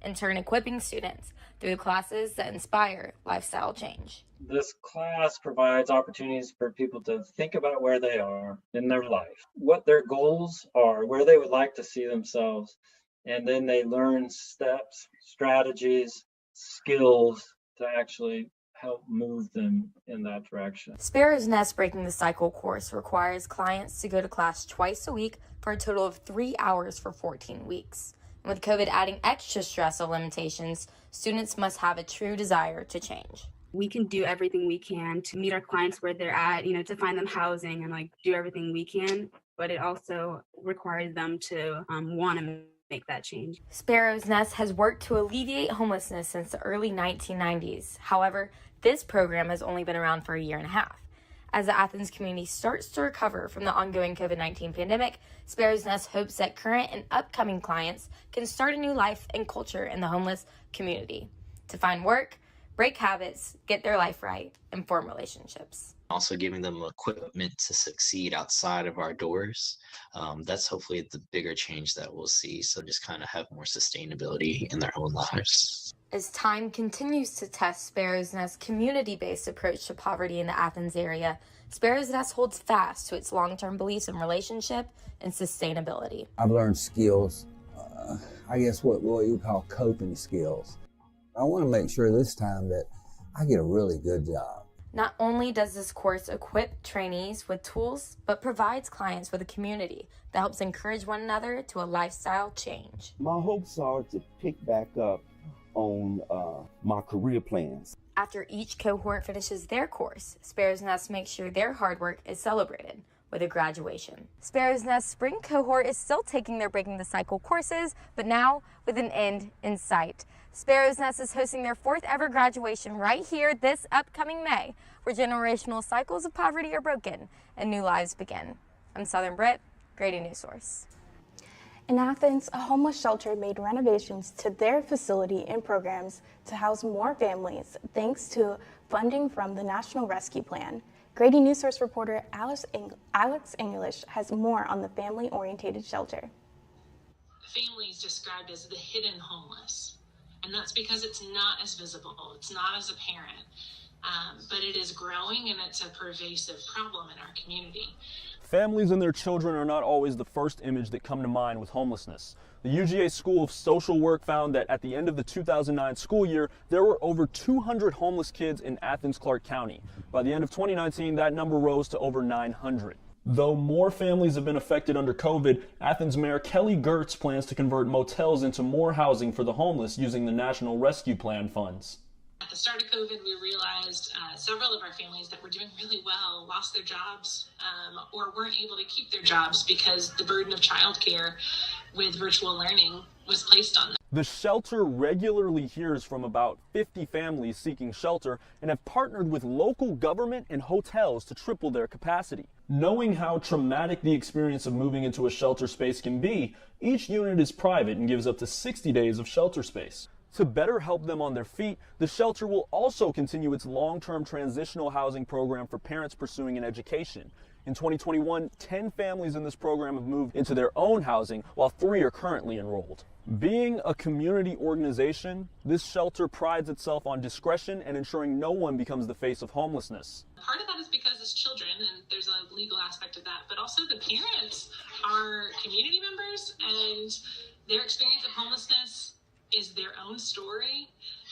in turn equipping students through classes that inspire lifestyle change. This class provides opportunities for people to think about where they are in their life, what their goals are, where they would like to see themselves, and then they learn steps, strategies, skills to actually help move them in that direction. Sparrow's Nest Breaking the Cycle course requires clients to go to class twice a week for a total of 3 hours for 14 weeks. And with COVID adding extra stress or limitations, students must have a true desire to change. We can do everything we can to meet our clients where they're at, to find them housing and do everything we can, but it also requires them to want to make that change. Sparrow's Nest has worked to alleviate homelessness since the early 1990s. However, this program has only been around for a year and a half. As the Athens community starts to recover from the ongoing COVID-19 pandemic, Sparrow's Nest hopes that current and upcoming clients can start a new life and culture in the homeless community to find work, break habits, get their life right, and form relationships. Also giving them equipment to succeed outside of our doors. That's hopefully the bigger change that we'll see. So just kind of have more sustainability in their own lives. As time continues to test Sparrow's Nest's community-based approach to poverty in the Athens area, Sparrow's Nest holds fast to its long-term beliefs in relationship and sustainability. I've learned skills, I guess what you call coping skills. I want to make sure this time that I get a really good job. Not only does this course equip trainees with tools, but provides clients with a community that helps encourage one another to a lifestyle change. My hopes are to pick back up on my career plans. After each cohort finishes their course, Sparrow's Nest makes sure their hard work is celebrated with a graduation. Sparrow's Nest spring cohort is still taking their Breaking the Cycle courses, but now with an end in sight. Sparrow's Nest is hosting their 4th ever graduation right here this upcoming May, where generational cycles of poverty are broken and new lives begin. I'm Southern Brit, Grady Newsource. In Athens, a homeless shelter made renovations to their facility and programs to house more families thanks to funding from the National Rescue Plan. Grady Newsource reporter Alex English has more on the family-oriented shelter. The family is described as the hidden homeless, and that's because it's not as visible, it's not as apparent, but it is growing and it's a pervasive problem in our community. Families and their children are not always the first image that come to mind with homelessness. The UGA School of Social Work found that at the end of the 2009 school year, there were over 200 homeless kids in Athens-Clarke County. By the end of 2019, that number rose to over 900. Though more families have been affected under COVID, Athens Mayor Kelly Gertz plans to convert motels into more housing for the homeless using the National Rescue Plan funds. At the start of COVID, we realized several of our families that were doing really well lost their jobs or weren't able to keep their jobs because the burden of childcare with virtual learning was placed on them. The shelter regularly hears from about 50 families seeking shelter and have partnered with local government and hotels to triple their capacity. Knowing how traumatic the experience of moving into a shelter space can be, each unit is private and gives up to 60 days of shelter space. To better help them on their feet, the shelter will also continue its long-term transitional housing program for parents pursuing an education. In 2021, 10 families in this program have moved into their own housing, while 3 are currently enrolled. Being a community organization, this shelter prides itself on discretion and ensuring no one becomes the face of homelessness. Part of that is because it's children, and there's a legal aspect of that, but also the parents are community members, and their experience of homelessness is their own story,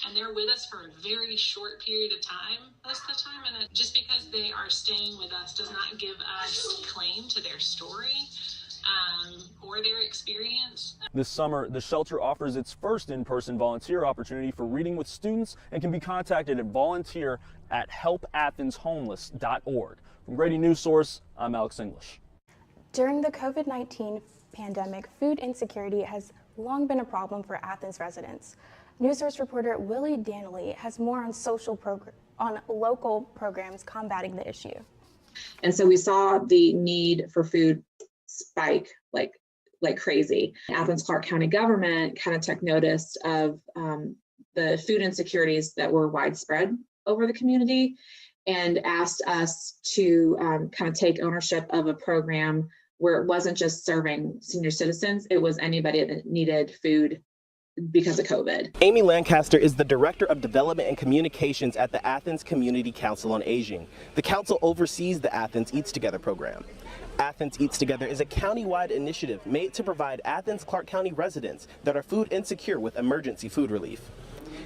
and they're with us for a very short period of time most of the time, and just because they are staying with us does not give us claim to their story or their experience. This summer, the shelter offers its first in-person volunteer opportunity for reading with students and can be contacted at volunteer@helpathenshomeless.org. From Grady Newsource, I'm Alex English. During the COVID-19 pandemic, food insecurity has long been a problem for Athens residents. Newsource reporter Willie Danley has more on local programs combating the issue. And so we saw the need for food spike like crazy. Athens-Clarke County government kind of took notice of the food insecurities that were widespread over the community and asked us to kind of take ownership of a program where it wasn't just serving senior citizens, it was anybody that needed food because of COVID. Amy Lancaster is the Director of Development and Communications at the Athens Community Council on Aging. The council oversees the Athens Eats Together program. Athens Eats Together is a county-wide initiative made to provide Athens Clarke County residents that are food insecure with emergency food relief.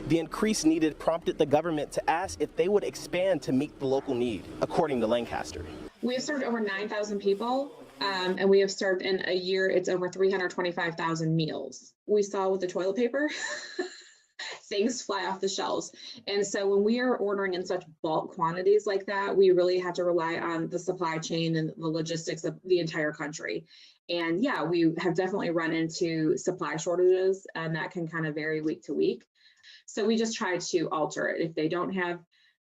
The increase needed prompted the government to ask if they would expand to meet the local need, according to Lancaster. We have served over 9,000 people, and we have served in a year, it's over 325,000 meals. We saw with the toilet paper, things fly off the shelves. And so when we are ordering in such bulk quantities like that, we really have to rely on the supply chain and the logistics of the entire country. And yeah, we have definitely run into supply shortages, and that can kind of vary week to week. So we just try to alter it. If they don't have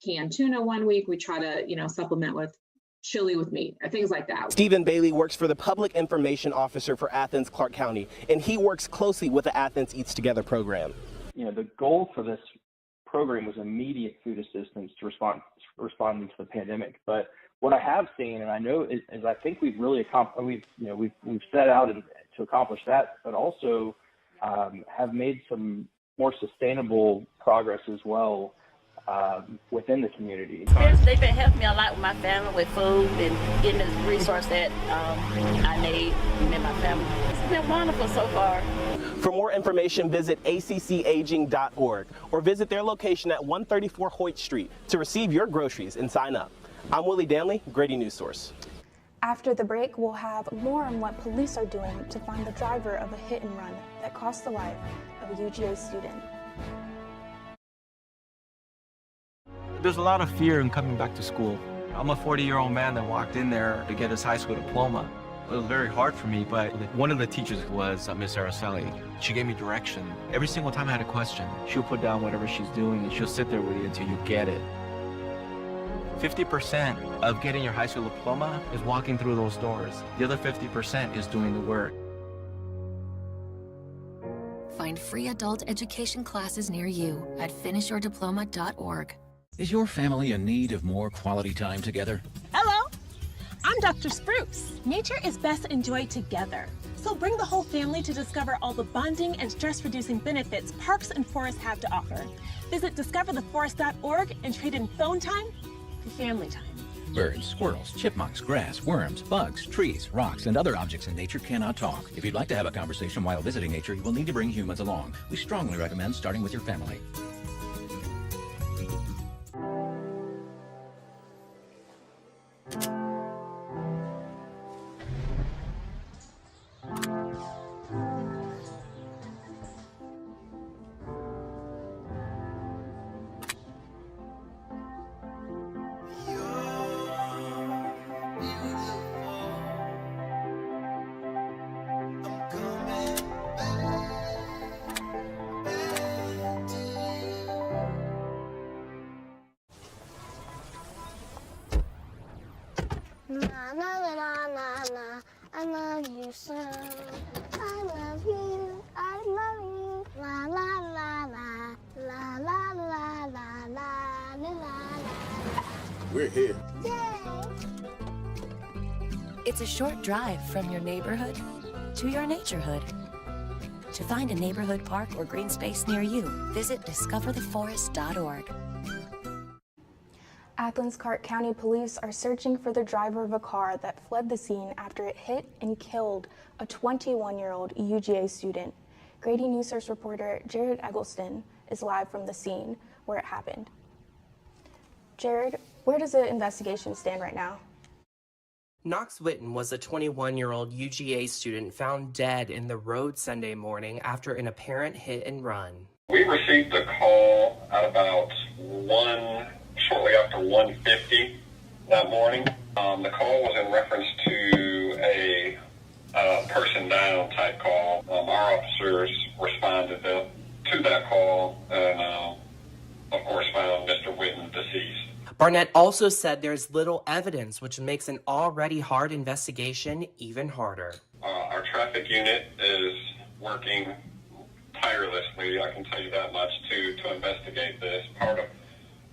canned tuna one week, we try to, supplement with chili with meat, things like that. Stephen Bailey works for the Public Information Officer for Athens Clarke County, and he works closely with the Athens Eats Together program. The goal for this program was immediate food assistance to responding to the pandemic. But what I have seen, and I know, is I think we've really we've set out to accomplish that, but also have made some more sustainable progress as well within the community. They've been helping me a lot with my family with food and getting the resource that I need and my family. It's been wonderful so far. For more information, visit accaging.org or visit their location at 134 Hoyt Street to receive your groceries and sign up. I'm Willie Danley, Grady Newsource. After the break, we'll have more on what police are doing to find the driver of a hit and run that cost the life of a UGA student. There's a lot of fear in coming back to school. I'm a 40-year-old man that walked in there to get his high school diploma. It was very hard for me, but one of the teachers was Miss Araceli. She gave me direction. Every single time I had a question, she'll put down whatever she's doing and she'll sit there with you until you get it. 50% of getting your high school diploma is walking through those doors. The other 50% is doing the work. Find free adult education classes near you at finishyourdiploma.org. Is your family in need of more quality time together? Hello, I'm Dr. Spruce. Nature is best enjoyed together. So bring the whole family to discover all the bonding and stress-reducing benefits parks and forests have to offer. Visit discovertheforest.org and trade in phone time for family time. Birds, squirrels, chipmunks, grass, worms, bugs, trees, rocks, and other objects in nature cannot talk. If you'd like to have a conversation while visiting nature, you will need to bring humans along. We strongly recommend starting with your family. I love you so. I love you. I love you. La la la la. La la la la la la la. We're here. Yay! It's a short drive from your neighborhood to your naturehood. To find a neighborhood park or green space near you, visit discovertheforest.org. Athens Clarke County Police are searching for the driver of a car that fled the scene after it hit and killed a 21-year-old UGA student. Grady Newsource reporter Jared Eggleston is live from the scene where it happened. Jared, where does the investigation stand right now? Knox Witten was a 21-year-old UGA student found dead in the road Sunday morning after an apparent hit and run. We received a call at about shortly after 1:50 that morning. The call was in reference to a person down type call. Our officers responded to that call and, of course, found Mr. Witten deceased. Barnett also said there's little evidence, which makes an already hard investigation even harder. Our traffic unit is working tirelessly, I can tell you that much, to investigate this.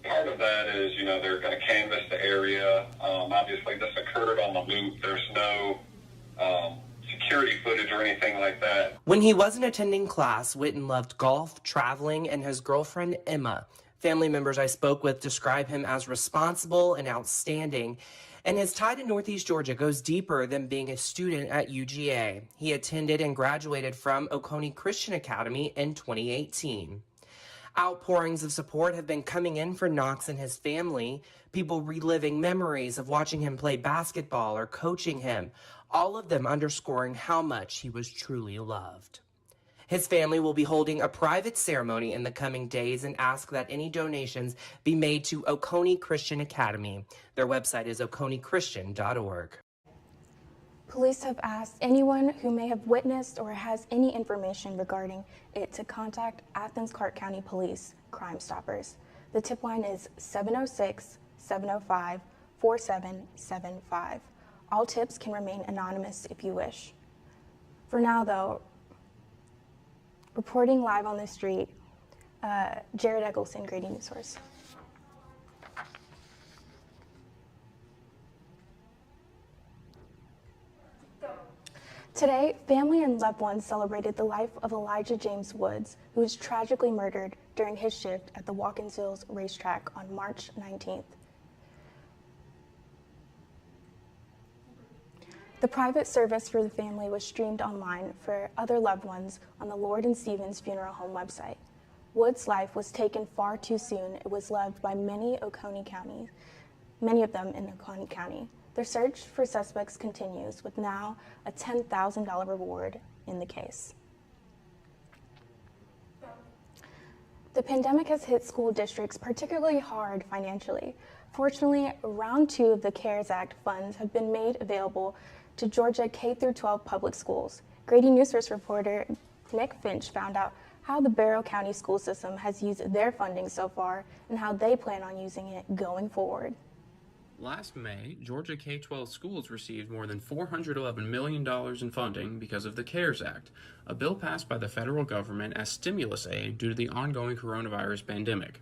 Part of that is, they're going to canvass the area. Obviously, this occurred on the loop. There's no security footage or anything like that. When he wasn't attending class, Witten loved golf, traveling, and his girlfriend, Emma. Family members I spoke with describe him as responsible and outstanding, and his tie to Northeast Georgia goes deeper than being a student at UGA. He attended and graduated from Oconee Christian Academy in 2018. Outpourings of support have been coming in for Knox and his family, people reliving memories of watching him play basketball or coaching him, all of them underscoring how much he was truly loved. His family will be holding a private ceremony in the coming days and ask that any donations be made to Oconee Christian Academy. Their website is oconeechristian.org. Police have asked anyone who may have witnessed or has any information regarding it to contact Athens Clarke County Police Crime Stoppers. The tip line is 706-705-4775. All tips can remain anonymous if you wish. For now, though, reporting live on the street, Jared Eggleston, Grady Newsource. Today, family and loved ones celebrated the life of Elijah James Woods, who was tragically murdered during his shift at the Watkins Hills racetrack on March 19th. The private service for the family was streamed online for other loved ones on the Lord and Stevens Funeral Home website. Woods' life was taken far too soon. It was loved by many of them in Oconee County. Their search for suspects continues, with now a $10,000 reward in the case. The pandemic has hit school districts particularly hard financially. Fortunately, round 2 of the CARES Act funds have been made available to Georgia K-12 public schools. Grady Newsource reporter Nick Finch found out how the Barrow County school system has used their funding so far and how they plan on using it going forward. Last May, Georgia K-12 schools received more than $411 million in funding because of the CARES Act, a bill passed by the federal government as stimulus aid due to the ongoing coronavirus pandemic.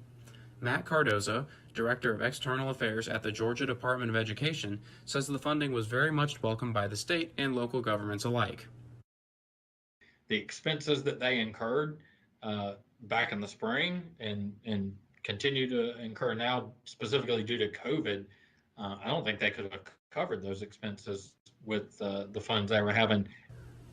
Matt Cardoza, Director of External Affairs at the Georgia Department of Education, says the funding was very much welcomed by the state and local governments alike. The expenses that they incurred back in the spring and continue to incur now, specifically due to COVID, I don't think they could have covered those expenses with the funds they were having.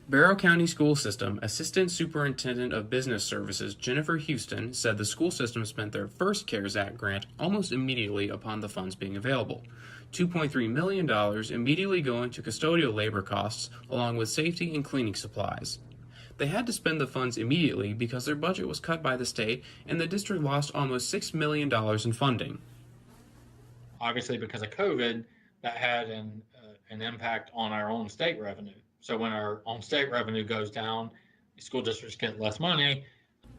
Barrow County School System Assistant Superintendent of Business Services Jennifer Houston said the school system spent their first CARES Act grant almost immediately upon the funds being available. $2.3 million immediately going to custodial labor costs along with safety and cleaning supplies. They had to spend the funds immediately because their budget was cut by the state and the district lost almost $6 million in funding. Obviously, because of COVID, that had an impact on our own state revenue. So when our own state revenue goes down, school districts get less money.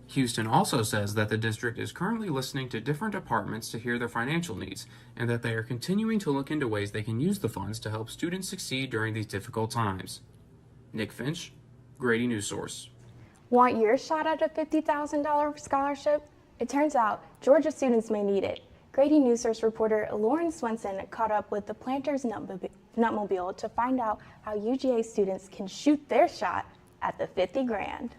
Houston also says that the district is currently listening to different departments to hear their financial needs, and that they are continuing to look into ways they can use the funds to help students succeed during these difficult times. Nick Finch, Grady Newsource. Want your shot at a $50,000 scholarship? It turns out Georgia students may need it. Grady Newsource reporter Lauren Swenson caught up with the Planters Nutmobile to find out how UGA students can shoot their shot at the $50,000.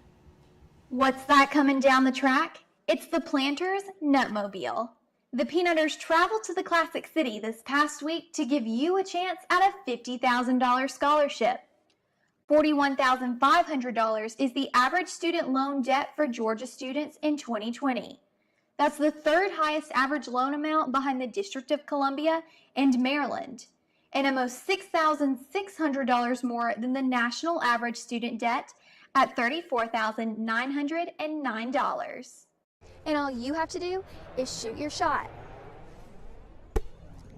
What's that coming down the track? It's the Planters Nutmobile. The Peanutters traveled to the Classic City this past week to give you a chance at a $50,000 scholarship. $41,500 is the average student loan debt for Georgia students in 2020. That's the third highest average loan amount behind the District of Columbia and Maryland, and almost $6,600 more than the national average student debt at $34,909. And all you have to do is shoot your shot.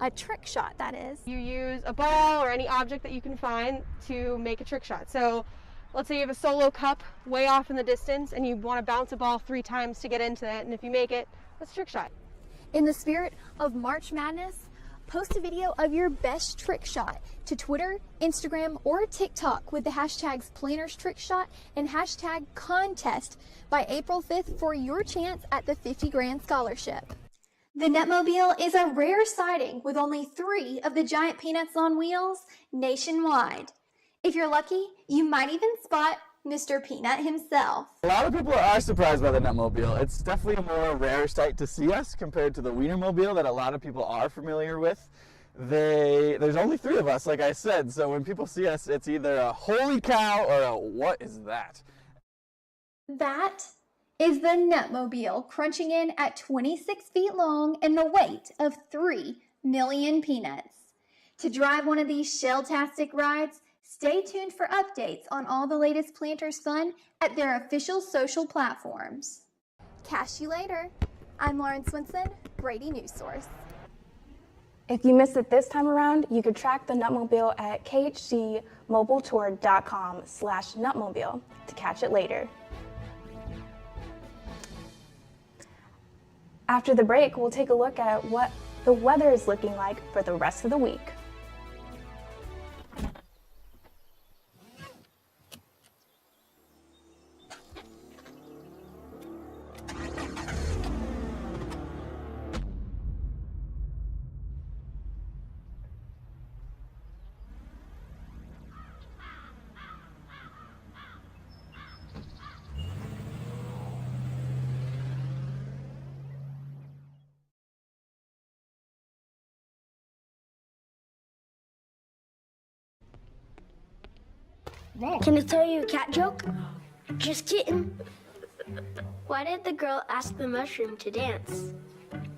A trick shot, that is. You use a ball or any object that you can find to make a trick shot. So let's say you have a solo cup way off in the distance and you want to bounce a ball 3 times to get into it, and if you make it, that's a trick shot. In the spirit of March Madness, post a video of your best trick shot to Twitter, Instagram, or TikTok with the hashtags Planners Trick Shot and hashtag contest by April 5th for your chance at the $50,000 scholarship. The Nutmobile is a rare sighting with only 3 of the giant peanuts on wheels nationwide. If you're lucky, you might even spot Mr. Peanut himself. A lot of people are surprised by the Nutmobile. It's definitely a more rare sight to see us compared to the Wienermobile that a lot of people are familiar with. There's only 3 of us, like I said, so when people see us, it's either a holy cow or a what is that? That is the Nutmobile, crunching in at 26 feet long and the weight of 3 million peanuts. To drive one of these shell-tastic rides, stay tuned for updates on all the latest Planters fun at their official social platforms. Catch you later. I'm Lauren Swinson, Grady Newsource. If you missed it this time around, you could track the Nutmobile at khgmobiletour.com/Nutmobile to catch it later. After the break, we'll take a look at what the weather is looking like for the rest of the week. Can I tell you a cat joke? Just kidding. Why did the girl ask the mushroom to dance?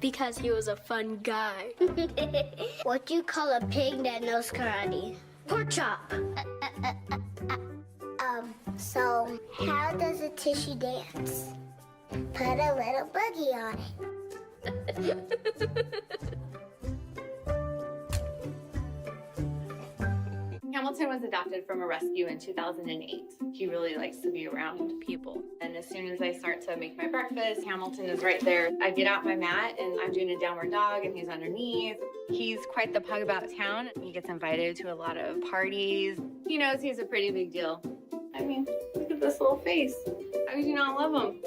Because he was a fun guy. What do you call a pig that knows karate? Pork chop. So how does a tissue dance? Put a little boogie on it. Hamilton was adopted from a rescue in 2008. He really likes to be around people. And as soon as I start to make my breakfast, Hamilton is right there. I get out my mat and I'm doing a downward dog and he's underneath. He's quite the pug about town. He gets invited to a lot of parties. He knows he's a pretty big deal. I mean, look at this little face. How could you not love him?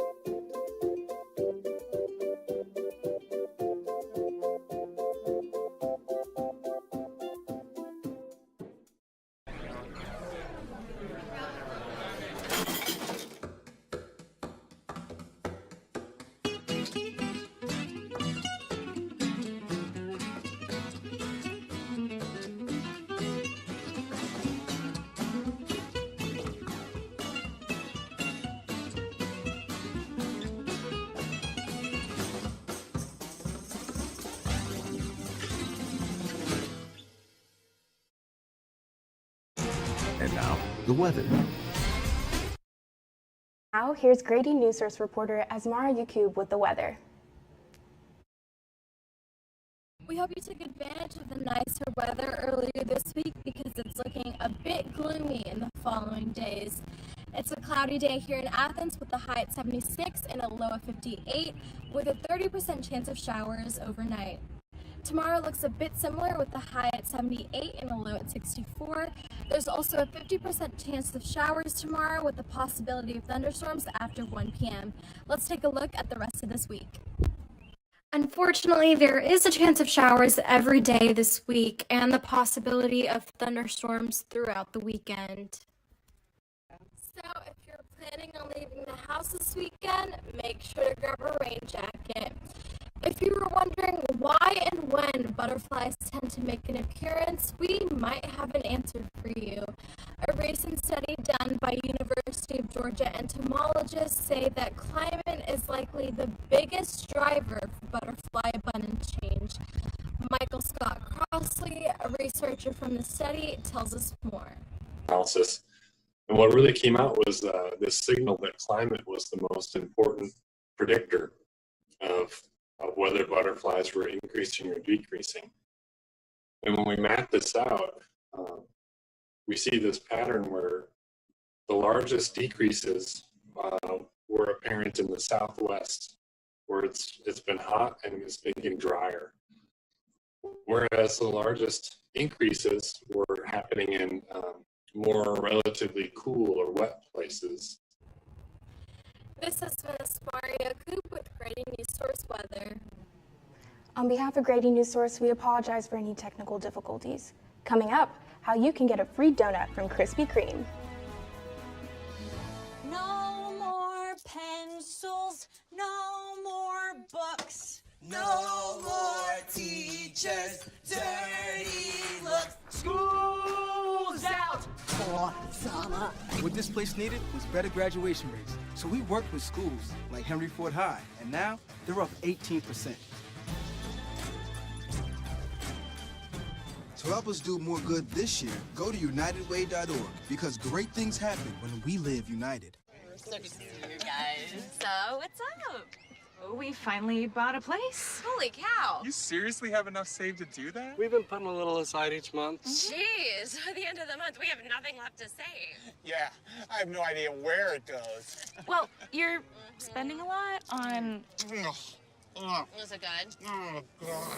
And now, the weather. Now, here's Grady Newsource reporter Asmara Yakub with the weather. We hope you took advantage of the nicer weather earlier this week because it's looking a bit gloomy in the following days. It's a cloudy day here in Athens with a high at 76 and a low of 58 with a 30% chance of showers overnight. Tomorrow looks a bit similar with a high at 78 and a low at 64. There's also a 50% chance of showers tomorrow with the possibility of thunderstorms after 1 p.m. Let's take a look at the rest of this week. Unfortunately, there is a chance of showers every day this week and the possibility of thunderstorms throughout the weekend. So if you're planning on leaving the house this weekend, make sure to grab a rain jacket. If you were wondering why and when butterflies tend to make an appearance, we might have an answer for you. A recent study done by University of Georgia entomologists say that climate is likely the biggest driver for butterfly abundance change. Michael Scott Crossley, a researcher from the study, tells us more. Analysis. And what really came out was this signal that climate was the most important predictor of whether butterflies were increasing or decreasing. And when we map this out, we see this pattern where the largest decreases were apparent in the Southwest, where it's been hot and it's been getting drier. Whereas the largest increases were happening in more relatively cool or wet places. This has been Asmara Yakub with Grady Newsource Weather. On behalf of Grady Newsource, we apologize for any technical difficulties. Coming up, how you can get a free donut from Krispy Kreme. No more pencils, no more books, no more teachers, dirty looks. School's out for summer. What this place needed was better graduation rates. So we worked with schools like Henry Ford High, and now they're up 18%. To help us do more good this year, go to unitedway.org because great things happen when we live united. So good to see you guys. So, what's up? Oh, we finally bought a place. Holy cow. You seriously have enough saved to do that? We've been putting a little aside each month. Jeez, at the end of the month, we have nothing left to save. Yeah, I have no idea where it goes. Well, you're spending a lot on... Is it good? Oh, God.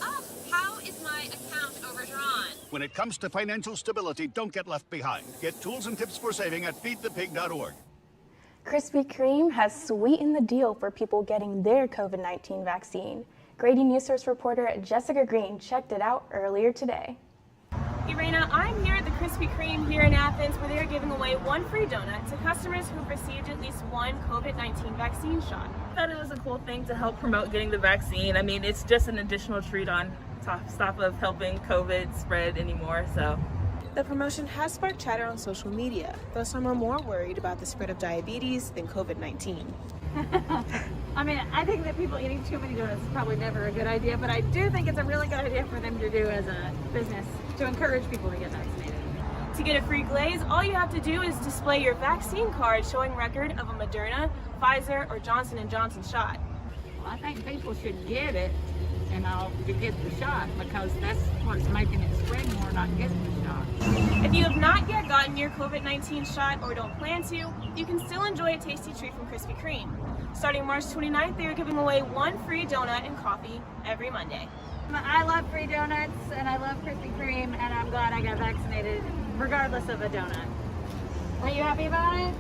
Oh, how is my account overdrawn? When it comes to financial stability, don't get left behind. Get tools and tips for saving at feedthepig.org. Krispy Kreme has sweetened the deal for people getting their COVID-19 vaccine. Grady Newsource reporter Jessica Green checked it out earlier today. Irena, I'm here at the Krispy Kreme here in Athens where they are giving away one free donut to customers who've received at least one COVID-19 vaccine shot. I thought it was a cool thing to help promote getting the vaccine. I mean, it's just an additional treat on top of helping COVID spread anymore, so. The promotion has sparked chatter on social media, though some are more worried about the spread of diabetes than COVID-19. I mean, I think that people eating too many donuts is probably never a good idea, but I do think it's a really good idea for them to do as a business to encourage people to get vaccinated. To get a free glaze, all you have to do is display your vaccine card showing record of a Moderna, Pfizer, or Johnson & Johnson shot. Well, I think people should get it, to get the shot, because that's what's making it spread more, not getting the shot. If you have not yet gotten your COVID-19 shot or don't plan to, you can still enjoy a tasty treat from Krispy Kreme. Starting March 29th, they are giving away one free donut and coffee every Monday. I love free donuts, and I love Krispy Kreme, and I'm glad I got vaccinated, regardless of a donut. Are you happy about it?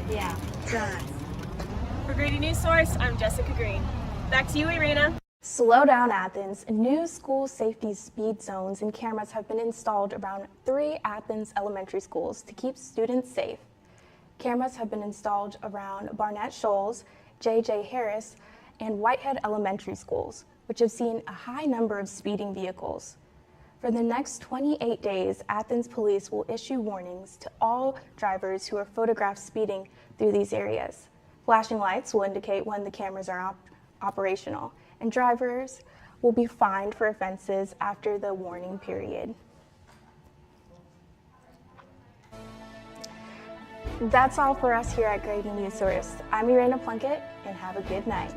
Yeah, donuts. For Grady Newsource, I'm Jessica Green. Back to you, Irena. Slow down, Athens. New school safety speed zones and cameras have been installed around 3 Athens elementary schools to keep students safe. Cameras have been installed around Barnett Shoals, J.J. Harris, and Whitehead elementary schools, which have seen a high number of speeding vehicles. For the next 28 days, Athens police will issue warnings to all drivers who are photographed speeding through these areas. Flashing lights will indicate when the cameras are operational, and drivers will be fined for offenses after the warning period. That's all for us here at Grady Newsource. I'm Irena Plunkett, and have a good night.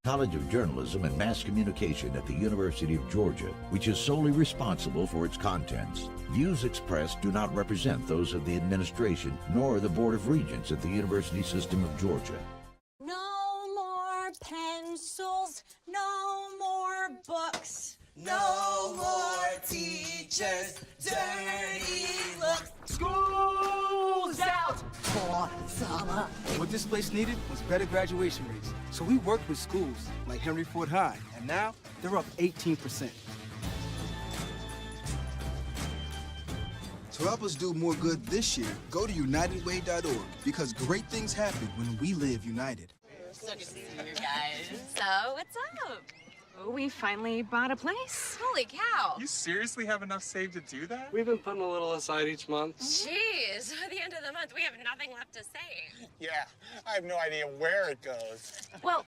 College of Journalism and Mass Communication at the University of Georgia, which is solely responsible for its contents. Views expressed do not represent those of the administration nor the Board of Regents at the University System of Georgia. No more pencils, no more books, no more teachers, dirty looks. School's out for summer. What this place needed was better graduation rates. So we worked with schools like Henry Ford High, and now they're up 18%. To help us do more good this year, go to unitedway.org because great things happen when we live united. So good to see you guys. So, what's up? Oh, we finally bought a place. Holy cow. You seriously have enough saved to do that? We've been putting a little aside each month. Jeez, at the end of the month, we have nothing left to save. Yeah, I have no idea where it goes. Well,